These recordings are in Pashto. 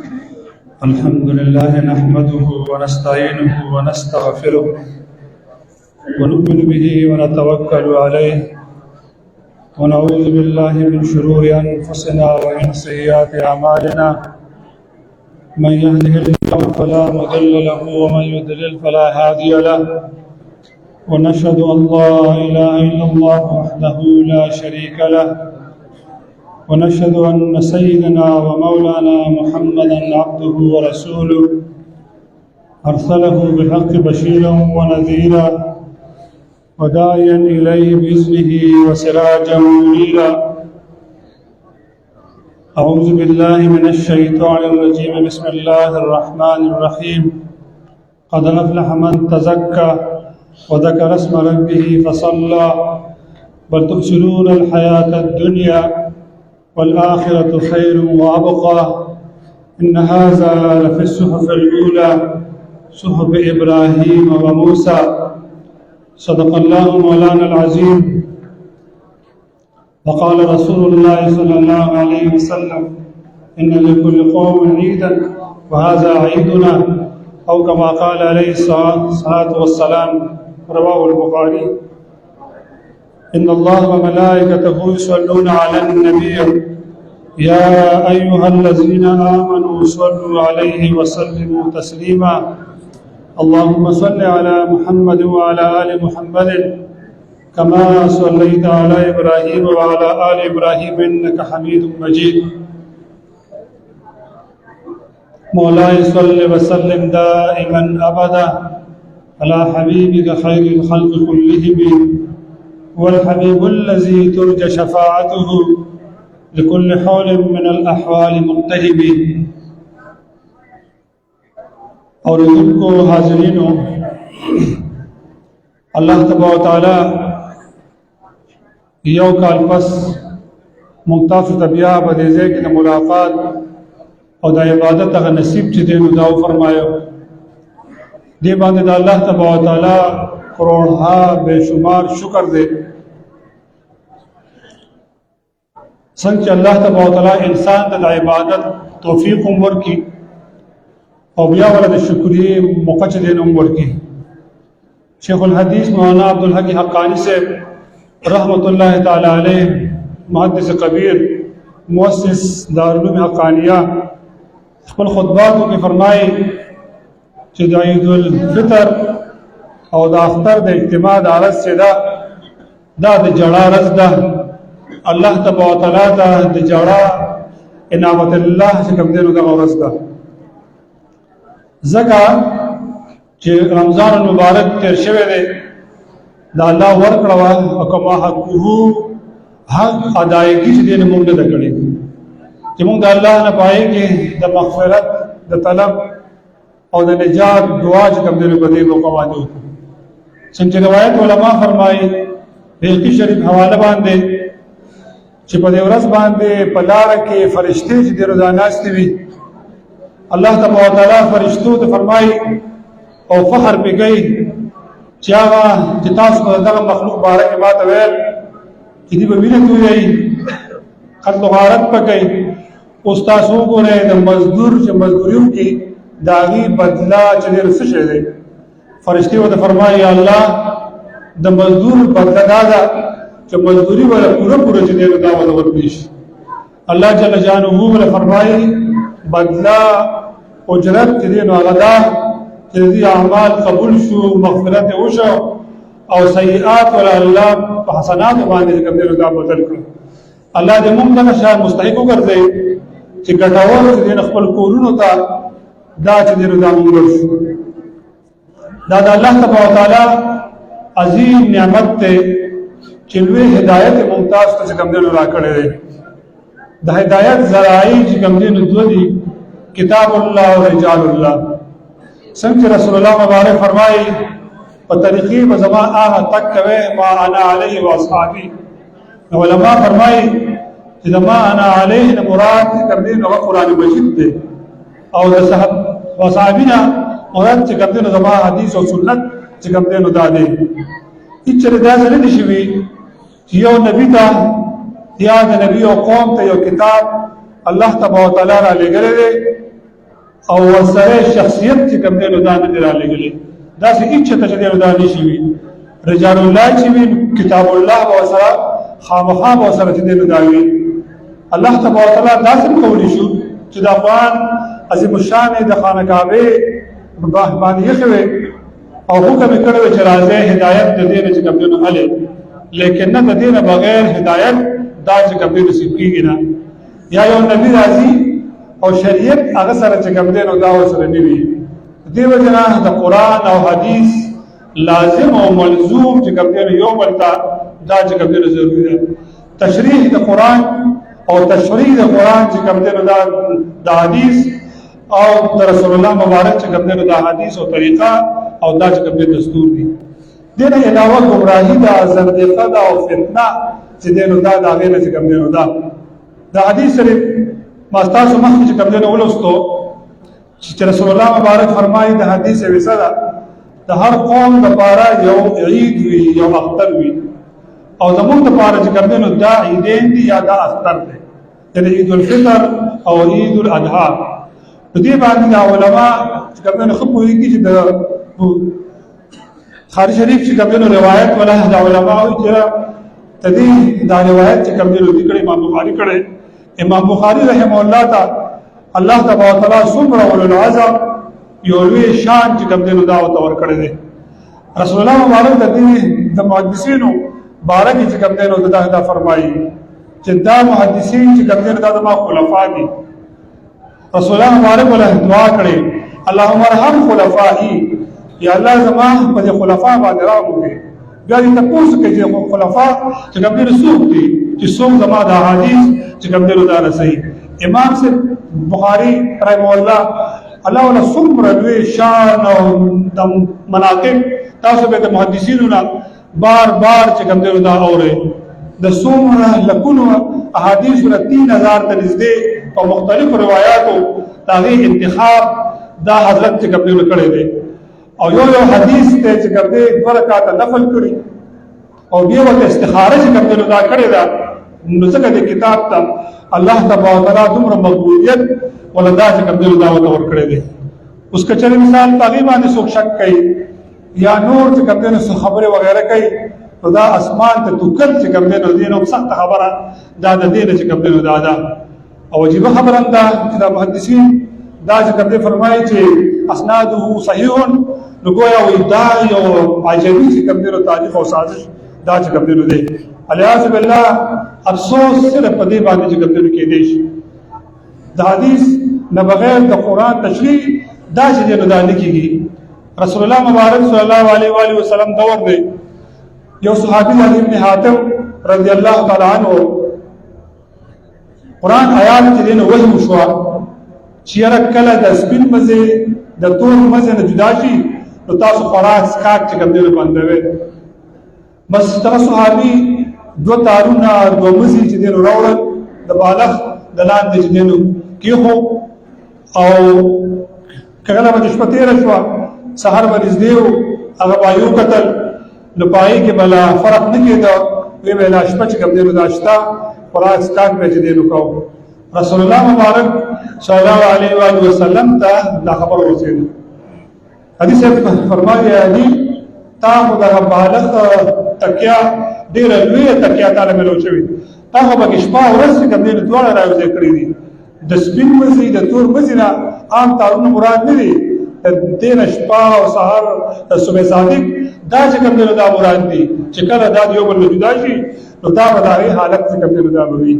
الحمد لله نحمده ونستعينه ونستغفره ونؤمن به ونتوكل عليه ونعوذ بالله من شرور أنفسنا ومن سيئات أعمالنا من يهده الله فلا مضل له ومن يضلل فلا هادي له ونشهد أن لا إله إلا الله وحده لا شريك له ونشهد أن سيدنا ومولانا محمدا عبده ورسوله أرسله بالحق بشيرا ونذيرا وداعيا إليه بإذنه وسراجا منيرا. أعوذ بالله من الشيطان الرجيم. بسم الله الرحمن الرحيم. قد أفلح من تزكى وذكر اسم ربه فصلى بل تؤثرون الحياة الدنيا والآخرة خير وأبقى إن هذا لفي الصحف الأولى صحف إبراهيم وموسى. صدق الله مولانا العظيم. وقال رسول الله صلى الله عليه وسلم إن لكل قوم عيدا وهذا عيدنا، أو كما قال عليه الصلاة والسلام. رواه البخاري. إن الله وملائكته يصلون على النبي يا أيها الذين آمنوا صلوا عليه وسلموا تسليما. اللهم صل على محمد وعلى آل محمد كما صليت على إبراهيم وعلى آل إبراهيم إنك حميد مجيد. مولاي صل وسلم دائما أبدا على حبيبك خير الخلق كلهم والحبيب الذي ترجى شفاعته لكل حول من الأحوال مقتهب. اور ان کو حاضرینوں، اللہ تبارک و تعالی یو کال پس ممتاز طبیعہ بدیزے کی ملاقات اور دا عبادت اگر نصیب چی دینو داو فرمایو. دی باندې دا اللہ تبارک و تعالی کروڑها بے شمار شکر دے. سنچ اللہ تبارک و تعالی انسان دا عبادت توفیق عمر کی اور بیا والا شکریہ موقع دین عمر کی. شیخ الحدیث مولانا عبدالحق حقانی سے رحمۃ اللہ تعالی علیہ، محدث کبیر، مؤسس دارالعلوم حقانیہ، خپل خطباتوں کی فرمائی کہ عید الفطر اور دا اختر دا اجتماع دا عرض سے دا جڑا رز دا اللہ تبارک و تعالی دا جڑا انعامت اللہ سے کم دینو دا رز دا. زکا چې رمضان المبارک تیر شوه دی دا الله ورکړه او کما حقه حق ادایګي چې دین موږ نه کړی چې موږ د الله نه پای کې د مغفرت د طلب او د نجات دعا چې کوم دی په دې موقع باندې څنګه روایت علما فرمایي بیلقی شریف حواله باندې چې په دې ورځ باندې په لار کې فرشتي چې د روزاناستي وي اللہ تبارک و تعالی فرشتو ته فرمائی او فخر پہ گئی چاہا جتاس کو دغه مخلوق بارے کے بات ویل چې دی به وینه توی قتل غارت پہ گئی استاسو کو رہے د مزدور چې مزدوریوں کی داغي بدلا چې رسې شه دی. فرشتي ته فرمائی الله د مزدور بدلا دا چې مزدوری ولا پورا چې دی دا ور پیش. اللہ جل جانه ول فرمائی بدلا اجرت چې دی نو غدا چې دی اعمال قبول شو مغفرت وشو او سیئات ول الله په حسنات باندې کوم دی دا بدل کړ. الله دې موږ ته شان مستحق وګرځي چې ګټاور چې خپل کورونو ته دا چې دی دا موږ شو. دا د الله تبارک و تعالی عظیم نعمت ته چې لوی هدایت ممتاز ته کوم دی راکړی دی. د هدایت ذرایع چې کوم دی نو دوی کتاب الله و رجال الله. څنګه رسول الله مبارک فرمایي په طریقې په زما هغه تک کوي ما انا علیه و اصحابي. علماء فرمایي چې ما انا علیه مراد کوم دی نو قرآن مجید دی او د صحاب و صحابینا مراد چې کوم دی نو زما حدیث او سنت چې کوم دی نو دا دی. هیڅ دا څه نه شي چې یو نبی ته یا د نبی او قوم ته یو کتاب الله تبارک و تعالی را لګره دي او ورسره شخصیت چې کوم دی نو دا نه دی رالېږلی داسې هېڅ چېرته چې دی نو دا نشي وي رجال الله چې وي کتاب الله به ورسره خامخا به ورسره چې دی نو دا وي الله تبارک وتعالی داسې کولی شو چې د افغان عظیم الشان د خانه کعبې باندې ایښې وې او حکم یې کړی و چې راځئ هدایت د دې نه چې کوم دی نو هلې لیکن نه د دې نه بغیر هدایت دا چې کوم دی نصیب کېږي نه یا یو نبی راځي او شریعت هغه سره چې کوم دی نو دا ورسره نه وي دې وجه نه د قرآن او حدیث لازم او ملزوم چې کوم دی نو یو بل ته دا چې کوم دی نو ضروري ده تشریح د قرآن او تشریح د قرآن چې کوم دی نو دا د حدیث او د رسول الله مبارک چې کوم دی نو دا حدیث او طریقه او دا چې کوم دی دستور دي دې نه علاوه ګمراهي ده زندقه ده او فتنه چې دی نو دا د هغې نه چې کوم دی نو دا د حدیث شریف ما ستاسو مخکې چې کوم دی نو ولوستو چې رسول الله مبارک فرمایي د حدیث ویسه ده د هر قوم دپاره یو عید وي یو اختر وي او زمونږ دپاره چې کوم دی نو دا عیدین دي یا دا اختر دی یعنې عید الفطر او عید الاضحی نو دې باندې د علما چې کوم دی نو ښه پوهېږي چې د بخاري شریف چې کوم دی نو روایت ولا د علماو چې د دې دا روایت چې کوم دی نو ذکر امام بخاري کړی امام بخاري رحمه الله تعالی الله تبارک وتعالی څومره اولو العزم یو لوی شان چې کوم دی نو دا ورته ورکړی دی رسول الله مبارک د دې د محدثینو باره کې چې کوم دی نو دا فرمایي چې دا محدثین چې کوم دی نو دا زما خلفا دي رسول الله مبارک ولا دعا کړې اللهم ارحم خلفائي یا الله زما په دې خلفا باندې رحم وکړي بیا دې تاسو کې چې خلفا چې کوم دی څوک دي چې څوک زما د حدیث چې کوم دی دا صحیح امام سے بخاری رحمه الله الله ولا څومره لوی شان او د مناقب تاسو به د محدثینو نه بار بار چې کوم دی دا اورئ د څومره لکونو احادیث له 3000 ته نږدې په مختلفو روایاتو د هغې انتخاب دا حضرت چې کوم دی کړی دی او یو حدیث ته چې کوم دی 2 رکعاته نفل کړي او بیا ورته استخاره چې کوم دی دا کړې ده نو ځکه د کتاب ته الله تبارک وتعالی دومره مقبولیت ولا دا چې کوم دی دا ورته ورکړی دی اوس که چېرې مثال په هغې باندې څوک شک کوي یا نور چې کوم دی نو خبرې وغیره کوي نو دا اسمان ته توکل چې کوم دی نو دې نو سخته خبره دا د دې نه چې کوم دی نو دا ده او عجیبه خبره هم ده چې دا محدثین دا چې کوم دی فرمایي چې اسناده صحیح نو گویا وایي دا یو عجیبي چې کوم دی نو تاریخ او سازش دا چې کوم دی نو دی علیاذ بالله افسوس صرف په دې باندې چې کوم دی نو کېدی شي د حدیث نه بغیر د قرآن تشریح دا چې دی نو دا نه کېږي رسول الله مبارک صلی الله علیه و آله وسلم دور دی یو صحابي علی ابن حاتم رضی الله تعالی عنہ قرآن آیات چې دی نو وحی وشوه چې یاره کله د سپین مزې د تور مزې نه جدا شي نو تاسو خوراک څښاک چې کوم دی نو بندوئ بس دغه صحابي 2 تارونه 2 مزې چې دی نو راوړل د بالغ د لاندې چې دی نو کېښو او کله به د شپه تېره شوه سهار به نږدې و هغه به یو کتل نو په هغې کې به لا فرق نه کېده ویې به لا شپه چې کوم دی نو دا شته خوراک څښاک به چې دی نو کوو رسول الله مبارک صلی الله علیه و آله وسلم ته دا خبر ورسېده حدیث فرمایي علي تا خو دغه بالغ تکیه ډېره لویه تکیه تاله میلو شوې تا خو پکې شپه او ورځ چې کوم دی نو دواړه راوځای کړي دي د سپین مزي د تور مزي نه عام تارونه مراد نه دي دې نه شپه او سهار صبح صادق دا چې کوم دی نو دا مراد دي چې کله دا یو بل نه جدا شي نو دا به د هغې حالت چې کوم دی نو دا به وي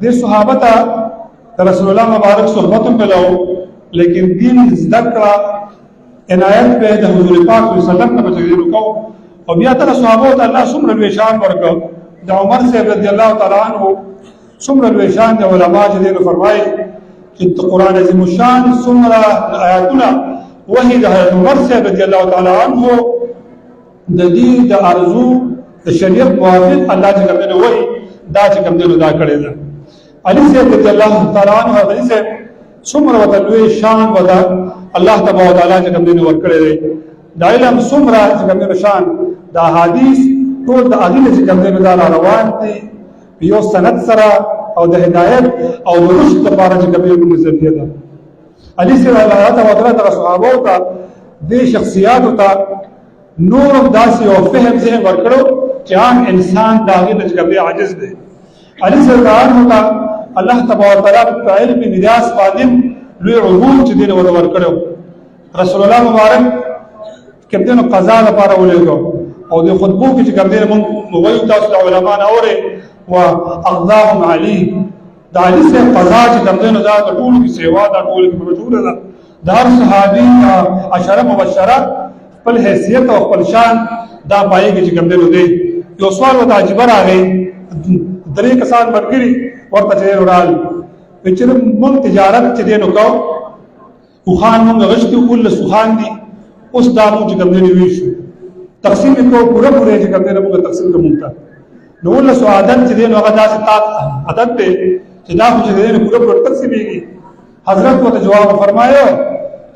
دې صحابه ته د رسول الله مبارک صحبت هم پلو لیکن دین زده کړه عنایت به د حضور پاک صلی الله علیه وسلم ته به چې دی نو کوو او بیا ته صحابو ته الله څومره لوی شان ورکړ د عمر صاحب رضی الله تعالی عنه څومره لوی شان د علما چې دی نو فرمایي چې قرآن عظیم الشان څومره آیاتونه وحی د عمر صاحب رضی الله تعالی عنه د دې د ارزو د شریعت موافق الله چې کوم دی وحی دا چې کوم دی دا کړی ده علي صاحب رضی الله تعالی عنه علي صاحب څومره ورته لوی شان ودا الله تبارک وتعالى چې کوم دی ورکړی دی د علم څومره چې کوم دی شان د حدیث ټول د اغیله چې کوم دی دا روان دي یو سند سره او د هدایت او د رشد لپاره چې کوم دی ذریعہ ده علي سره الله تعالی د صحابه او د شخصیات او نور داسې او فهم ذهن ورکړو چې عام انسان داغه د جګړې عاجز دی. علي سره الله تبارک وتعالى په علم میراث باندې لوی عبور چې دین ورکړو. رسول الله مبارک کبدنو قضا لپاره ولېږو او د خطبو کې چې کبدنو موږ وایو تاسو علماء نه اوري او اقضاهم علي د علي سره قضا چې کبدنو دا ټول کې سیوا دا ټول کې مشهور ده. د هر صحابي عشره مبشره خپل حیثیت او خپل شان دا پای کې چې کبدنو دی. یو سوال وته عجیب راغی درې کسان مرګري ورته چې ورال چې موږ تجارت چې دینو کو او خان موږ غشتي کول سخان دي اوس دا موږ چې کبدنو ویشو تقسیم کو پورا چې کبدنو موږ تقسیم کومتا نو ول سو عادت چې دینو هغه داسې عادت ته چې دا چې دینو پورا تقسیمېږي. حضرت وته جواب فرمایو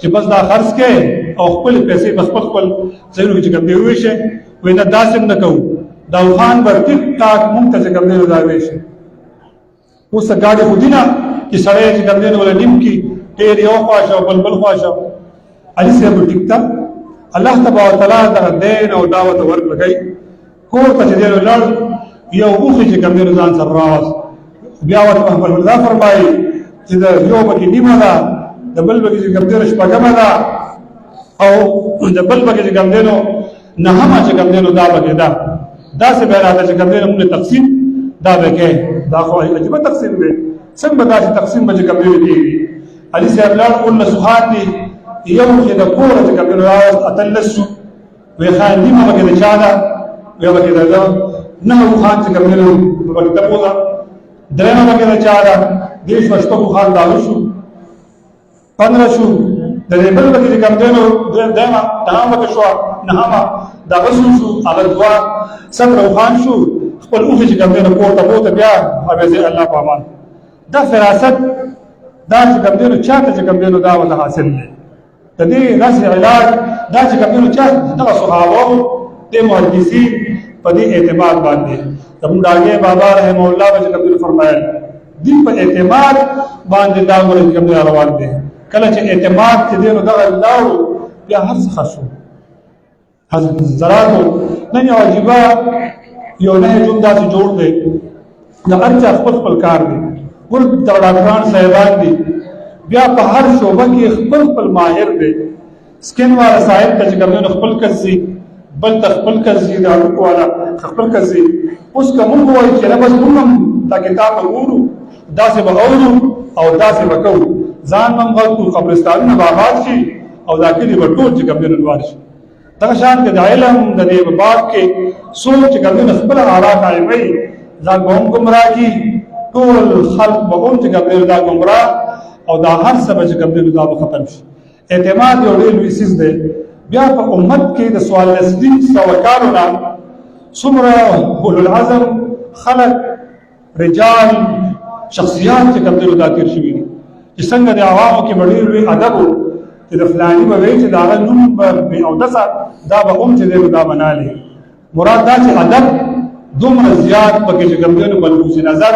چې بس دا خرڅ کې او خپل پیسې بس خپل ځینو چې کبدنو ویشه وینه داسې نه کوو دا خان بر ټیک ټاک مونږ ته کبدنو دا ویشه. اوس گاډي خودینا چې سړی چې کبدنو ول نیم کې ډېر یو خواشه بلبل خواشه علي سره ټیک تا الله تبارک وتعالى دا دین او دعوت ورکړي کور ته دې لړ یو وخت چې کبدنو ځان سره راوس بیا ورته په الله فرمایي چې دا یو بکی نیمه ده د بل بکی چې کبدنو شپږمه ده او د بل بکی چې کبدنو نهمه چې کبدنو دا بکی ده دا څه به راځي چې کبدنو موږ تقسیم دا بکی دا خو عجیب تقسیم دی څنګه دا تقسیم به کبدنو کیږي. علي سره لړ ول سبحان دي یو چې د کور چې کبدنو راوس اتلسو وی خان نیمه بکی ده چا ده یو بکی ده نه خان چې کبدنو بکی ته پوزا درېمه بکی ده چا ده دیش وشپکو خان داغو شو 15 شو د دې بل بکی چې کبدنو دایمه تمام بکی شو نهمه داغو شو هغه دوا 17 خان شو خپل اوخه چې کبدنو کوته بوته بیا اوبه الله په امان. دا فراست دا چې کبدنو چاته چې کبدنو دا ولا حاصل دی د دې نس علاج دا چې کبدنو چا دغه صحابه د محدثین په دې اعتماد باندې زموږ داګه بابا رحم الله چې کبدنو فرمایل دې په اعتماد باندې دا ورته کبدنو روان دي. کله چې اعتماد چې دې نو دا الله بیا هر څه خشو حضرت زراتو نن یو عجیبه یو نه جون داسې جوړ دی د هر خپل کار دی ګور دړاګان صاحبان دي بیا په هر شوبه کې خپل ماهر دی. سکن والا صاحب ته چې کبدنو خپل کسي بل خپل کسي دا والا خپل کسي اوس کوم وایي چې بس موږ دا کتاب وګورو داسې به اورو او داسې وکړو ځان موږ غوښتو قبرستانونه آباد شي او دا کلی به ټول چې کبدنو روان شي. دا شان کې د علم د دې باب کې سوچ کبدنو خپل آرا قائمي ځان قوم گمراه کی ټول خلق به هم چې کبدنو دا گمراه او دا هر څه چې کبدنو دا ختم شي. اعتماد یو ډېر لوی څیز دی. بیا په امت کې د سوال نسلین سوکارونه څومره اولو العزم خلق رجال شخصیات چې کبدنو دا تیر شوي دي چې څنګه د عوامو کې ډېر لوی ادب چې د فلاني به وایي چې دا هغه نوم به اودسه دا به هم چې دی دا منالي مراد دا چې ادب دومره زیات پکې چې کبدنو ملحوظ نظر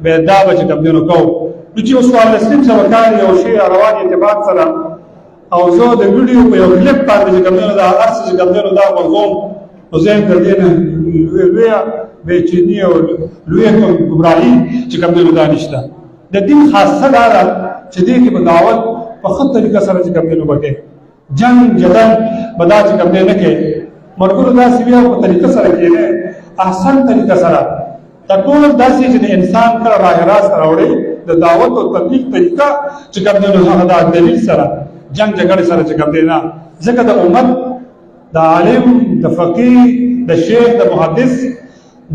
به دا به چې کبدنو کوو نو چې سوال نسلین سوکار یو شی روان اعتماد سره او زه د ویډیو په یو کلیپ باندې چې کبدنو دا هر څه چې کبدنو دا مرغوم او زه یې کړدینه لوی به چینی او لوی ګمراهي چې کبدنو دا نشته. د دین خاصه دا چې دې کې بداوت په خط طریقه سره چې کبدنو بټه جنگ جدل بدا چې کبدنو نه کې مرګو دا سیویا په طریقه سره کې نه احسن طریقه سره دا ټول داسې چې انسان کړه راه راست راوړي د دعوت او تبلیغ طریقه چې کبدنو هغه د دلیل سره جنگ جګړه سره چې کبدنو ځکه د امت د عالم د فقيه د شیخ د محدث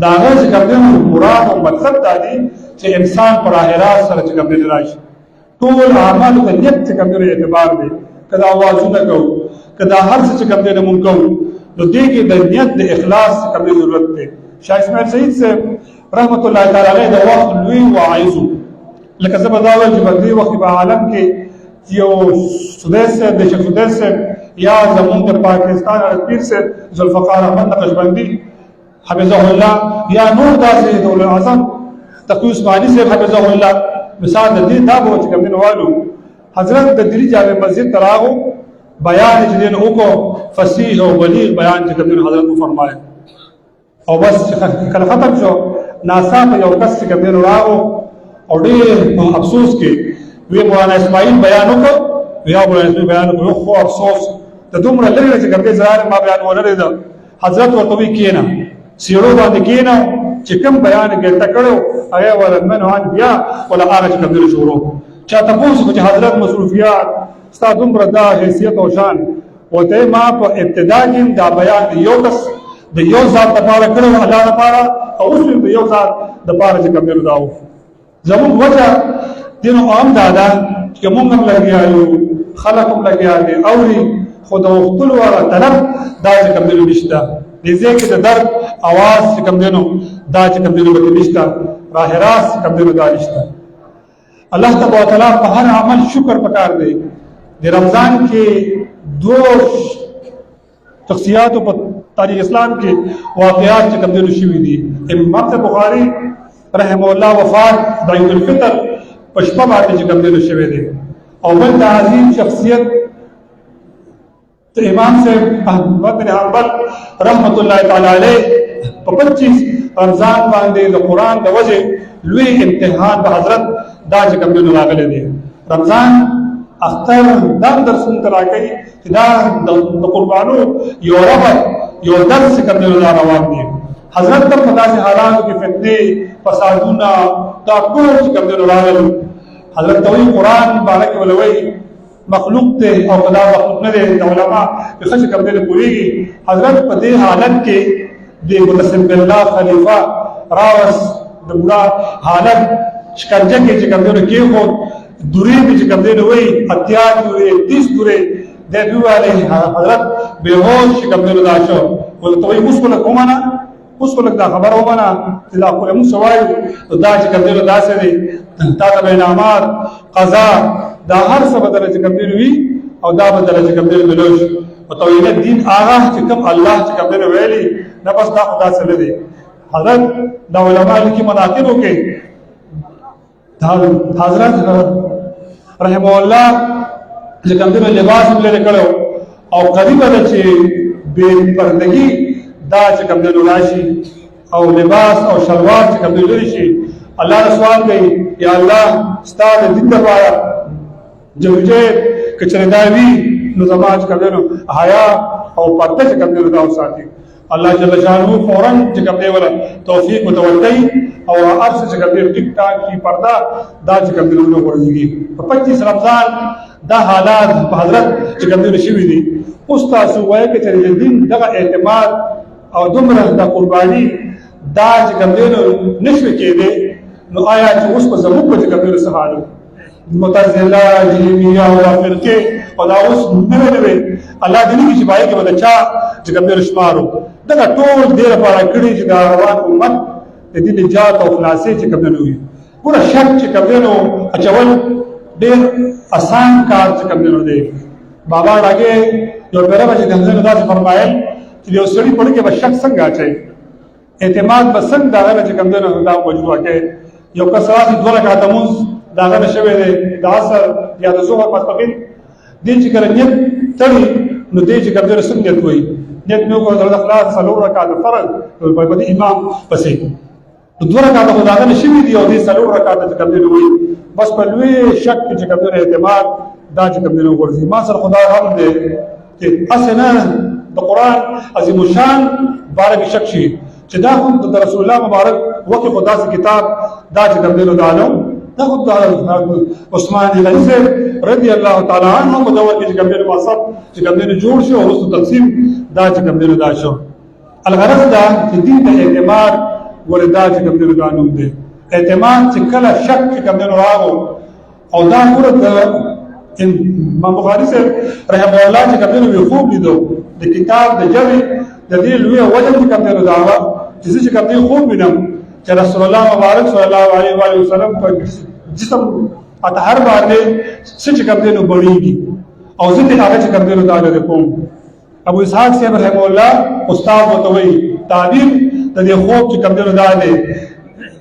دا غږ کبدنو مراد او مقصد دا دی چې انسان پر راه راست سره چې کبدنو راشي ټول اعمال د نیت چې کبدنو اعتبار دی کدا आवाजونه کو کدا هر څه چې کبدنو مونږ کو نو دې کې د نیت د اخلاص کبدنو ضرورت دی. شاه اسماعیل سعید سے رحمت الله تعالی علیه د وخت لوی واعظو لکه زبداوه چې په دې وخت په عالم کې یو سدیس سے د شیخ سدیس سے یا زمون د پاکستان پیر سے ذوالفقار احمد نقشبندی حفظه الله یا نور داسې دولت اعظم تقی عثماني سے حفظه الله مثال د دې دا به چې کبدنو والو حضرت د دلی جامع مسجد تراغو بیان چې دین وکړو فصیح او بلیغ بیان چې کوم حضرت فرمایي او بس کله ختم شو ناصاف یو کس چې کوم راغو او ډېر افسوس کې وی مولانا اسماعیل بیان وکړ بیا مولانا اسماعیل بیان وکړ خو افسوس ته دومره لري چې کوم ځای ما بیان ولري دا حضرت ورته وی کینا سیړو باندې کینا چې کوم بیان کې تکړو هغه ورمن وان بیا ولا هغه چې کوم شروع چا تاسو چې حضرت مصروفیات ستا دومره دا حیثیت او شان وته ما په ابتدا کې دا بیان یو کس د یو ذات لپاره کړو الله لپاره او اوس د یو ذات لپاره چې کوم داو زموږ وجه دینو عام دادا چې موږ هم لګیایو خلک هم لګیا دي اوري خود او خپل وره طلب دا چې کوم دینو نشته دې ځکه د درد आवाज چې کوم دینو دا چې کوم دینو به نشته راه راست کوم دینو دا نشته الله تبارک وتعالى په هر عمل شکر پکار دی د رمضان کې دو شخصیات په تاریخ اسلام کې واقعات چې کوم دینو شوي دي امام بخاری رحم الله وفات د عید الفطر په شپه باندې چې کوم دینو شوي دي او بل د عظیم شخصیت امام صاحب احمد بن حنبل رحمت الله تعالی علیه په 25 رمضان باندې د قران د وجه لوی امتحان د حضرت دا چې کوم دینو راغلي دي رمضان اختر دا درسونه تراکې چې دا د قربانو یو ربط یو درس کوم دینو روان دي حضرت په داسې حالاتو کې فتنې فسادونه دا ټول چې کوم دینو راغلي حضرت دوی قران مبارک ولوي مخلوق ته او خدا مخلوق نه دي علماء په خش کوم دینو پوریږي حضرت په دې حالت کې د متصم بالله خلیفہ راوس د بوډا حالت شکنجه کې چې کوم دینو کې خو دوری به چې کوم دینو وي اتیار دوری 30 دوری د دیواله حضرت به هوش کوم دینو داشو ولته وي مشکل کومه نه مشکل دا خبر ومنه چې دا کوله مو سوال دا چې کوم دینو داسې دي تا ته بینامات قضا دا هر څه بدل چې کوم دینو وي او دا بدل چې کوم دینو ملوش او توحید دین هغه چې کوم الله چې کوم دینو ویلي نه بس دا خدا سره دی حضرت دا علماء لیکي مناقبو کې حضرت رحم الله چې کوم دینو لباس لري کړو او قریب ده چې بے پردگی دا چې کوم دینو راشي او لباس او شلوار چې کوم دینو شي الله سوال کوي یا الله ستاسو دین لپاره جوجه کچرداوی نو زماج کړو حیا او پرده چې کوم دینو دا ساتي الله جل شانو فورا چې کوم دی ولا توفیق متوکي او ارس چې کوم دی ټیک ټاک کی پرده دا چې کوم دی نو ورځيږي په 25 رمضان دا حالات حضرت چې کوم دی شوی دي اوس تاسو وایي چې دین دغه اعتماد او دومره د قرباني دا چې کوم دی نشو کېده نو آیا چې اوس په زموږ په کوم دی سهالو متزله جهميه او فرقه او دا اوس نوې الله دې کې چې پای کې بدچا چې کوم دی شمارو دا ټول ډیر لپاره کړی چې دا روان امت د دې نجات او خلاصې چې کوم دی ګوره شک چې کوم دی اچول ډیر آسان کار چې کوم دی بابا راګه یو پیرا چې د حضرت داس فرمایل چې یو سړي په کې به شک څنګه اچي اعتماد بسنګ دا چې کوم دی دا موجوده کې یو کسرات دوه رکعات موږ داغه نشوي د عصر یا د ظهر ماسپخین دې چې کله نیت تړي نو دې چې کوم رسول نیت وي نیت نو کو د اخلاص څلور رکعات فرض په باندې امام پسې دوه رکعات خو داغه نشوي دي او دې څلور رکعات چې کوم وي بس په لوی شک چې کوم اعتماد دا چې کوم ورځي ما سره خدای هم دې چې اسنه د قران عظیم شان بارک شک شي چې دا هم د رسول الله مبارک وکي خدا سي کتاب دا چې کوم دې دالو عثمان غنی سے رضی الله تعالی عنہ په دور کې چې کوم مصاب چې کوم جوړ شو او رسو تقسیم دا چې کوم دا شو الغرض دا چې دین ته اعتماد وردا چې کوم دا نوم دی اعتماد چې کله شک چې کوم راغو او دا ورته امام بخاری سے رحم الله چې کوم وی خوب لیدو د کتاب د جری د دې لوی وجه چې کوم دا چې کوم خوب وینم چې رسول الله مبارک صلی الله علیه و آله وسلم په جسم اطهر باندې څه کوم دینو بړیږي او ځکه هغه چې کوم دینو دا کوم ابو اسحاق صاحب رحم الله استاد وتوي تعبیر د دې خوب چې کوم دینو دا دی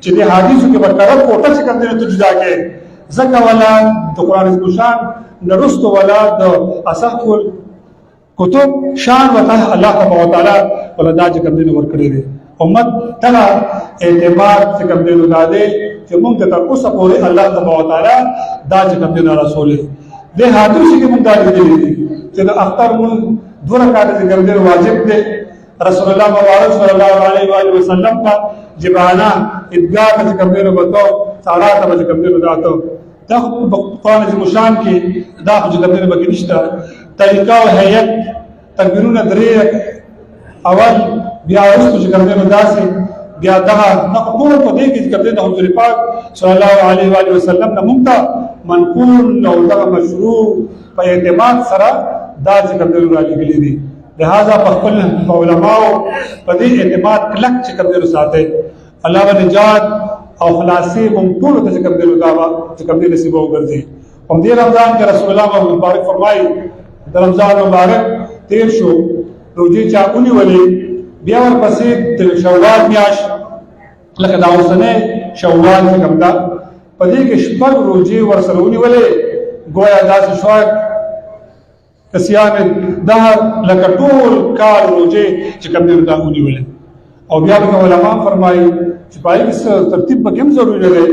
چې د حدیثو کې برقرار کوټه چې کوم دینو ته جدا کې زکه ولا د قران شان نرست ولاد اصح کتب شان وته الله تبارک وتعالى ولدا چې کوم دین ورکړي دي امت تنا اعتماد چې کوم دین دادې چې موږ ته تر اوسه پورې الله تبارک وتعالى دا چې کوم دین رسول دي حاضر شي موږ دا دي چې د اختر مون دوه رکعات چې کوم دین واجب دي رسول الله مبارک صلی الله علیه و آله وسلم کا جبانا ادگار چې کوم دین وته سارا ته چې کوم دین داتو دا قرآن عظیم الشان کې دا چې کوم دین بګی نشته طریقہ او هيئت تکبیرونه درې اول بیا وروسته چې کوم دین داسې بیا دغه نقول په دې کې چې کوم دین حضور پاک صلی الله علیه و آله وسلم نه مونږ منقول او دغه مشروع په اعتماد سره دا چې کوم دین را لګلې دي لہذا په خپل علماء په دې اعتماد کلک چې کوم دین ساتي الله باندې نجات او خلاصي مونږ ټول ته چې کوم دین داوا چې کوم دین نصیب وګرځي هم دې رمضان کې رسول الله مبارک فرمایي د رمضان مبارک تیر شو روزي چا اونې ولې بیا ورپسې د شوال میاشت لکه دا اوسنۍ شوال چې کوم دا په دې کې شپږ روزي ورسره ونیولې گویا داسې شو کسیان دهر لکه ټول کال روزي چې کوم دې دا ونیولې او بیا به علماء فرمایي چې پای کې ترتیب به کوم ضروري دی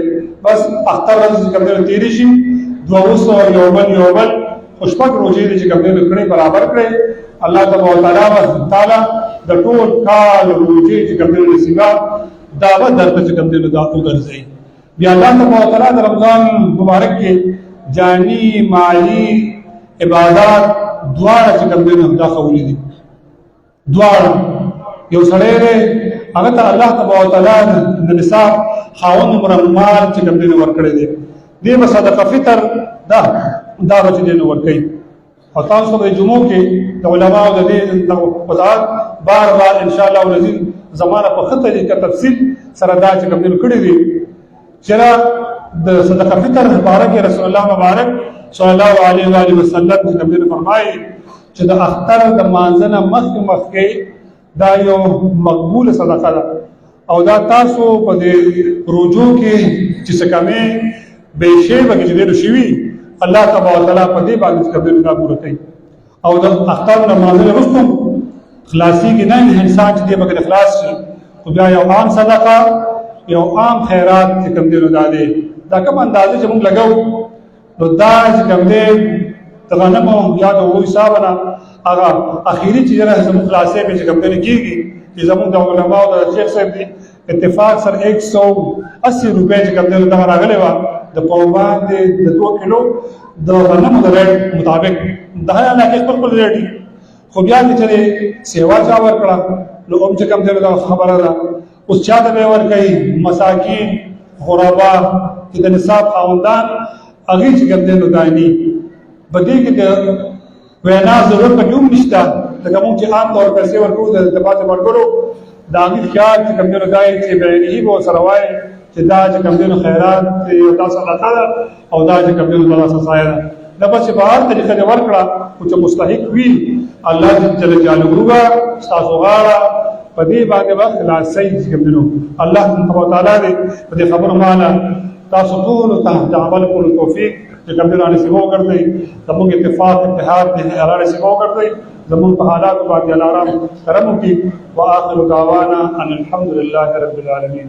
بس اختر ورځ کوم دې تیری شي 200 یوبل خوشبک روزي چې کوم دې کړي برابر کړي الله تبارک وتعالى د ټول کال روزي چې کوم دې نصیبا دا به درته چې کوم دې دا وګرځي بیا الله تبارک وتعالى د رمضان مبارک کې جانی مالی عبادت دواړه چې کوم دې دا قولې دي دواړه یو سړی دی هغه ته الله تبارک وتعالى د نصاب خاوند مرمال چې کوم دې ورکړي دي دې به صدقه فطر دا به چې دې ورکړي او تاسو د جمعو کې د علماء د دې وضاحت بار ان شاء الله ولذي زمانه په خطه کې تفصیل سره دا چې کوم دې کړی دي چې د صدقه فطر مبارک رسول الله مبارک صلی الله علیه و آله وسلم چې کوم دې فرمایي چې د اختر د مانځنه مخکې دا یو مقبول صدقه ده او دا تاسو په دې روزو کې چې څه کمې به شی به چې دې شوي الله تبارک وتعالى په دې باندې قبول دا پوره کوي او د اختر نماز رستم خلاصي کې نه انسان چې دې بغیر اخلاص شي خو بیا یو عام صدقه یو عام خیرات چې کوم دې دادې دا کوم اندازې چې موږ لګاو نو دا چې کوم دې تغنمو یا د وې حسابنا هغه اخیری چې زموږ خلاصې به چې کوم دې کېږي چې زموږ د علماء او د شیخ صاحب دي اتفاق سره 180 روپے چې کوم دې دا راغلي و د قومان د 2 کیلو د غنمو د ریټ مطابق دا نه کې خپل ریټ خو بیا چې سیوا چا ورکړه نو هم چې کوم دې خبره ده اوس چا ته ورکړي مساکین غربا چې د نصاب خاوندان هغه چې کوم دې نو دایي بده کې د وینا ضرورت په کوم نشته دا کوم چې عام طور پیسې ورکو د پاتې ورکړو دا هغه خیال چې کوم دې دایي چې به یې وو سره وای چې دا چې کوم دې خیرات او دا صدقه او دا چې کوم دې تاسو سایه دا بس په هر طریقه دې ورکړه او چې مستحق وي الله جل جلاله تاسو غواړه په دې باندې وخت خلاصي چې کوم دې الله تبارک وتعالى دې په دې خبره معنا تاسو ټول ته عمل کولو توفیق چې کوم دې نصیب وکړي زموږ اتفاق اتحاد دې الله نصیب وکړي زموږ په حالات باندې الله کرم وکړي واخر دعوانا ان الحمد لله رب العالمين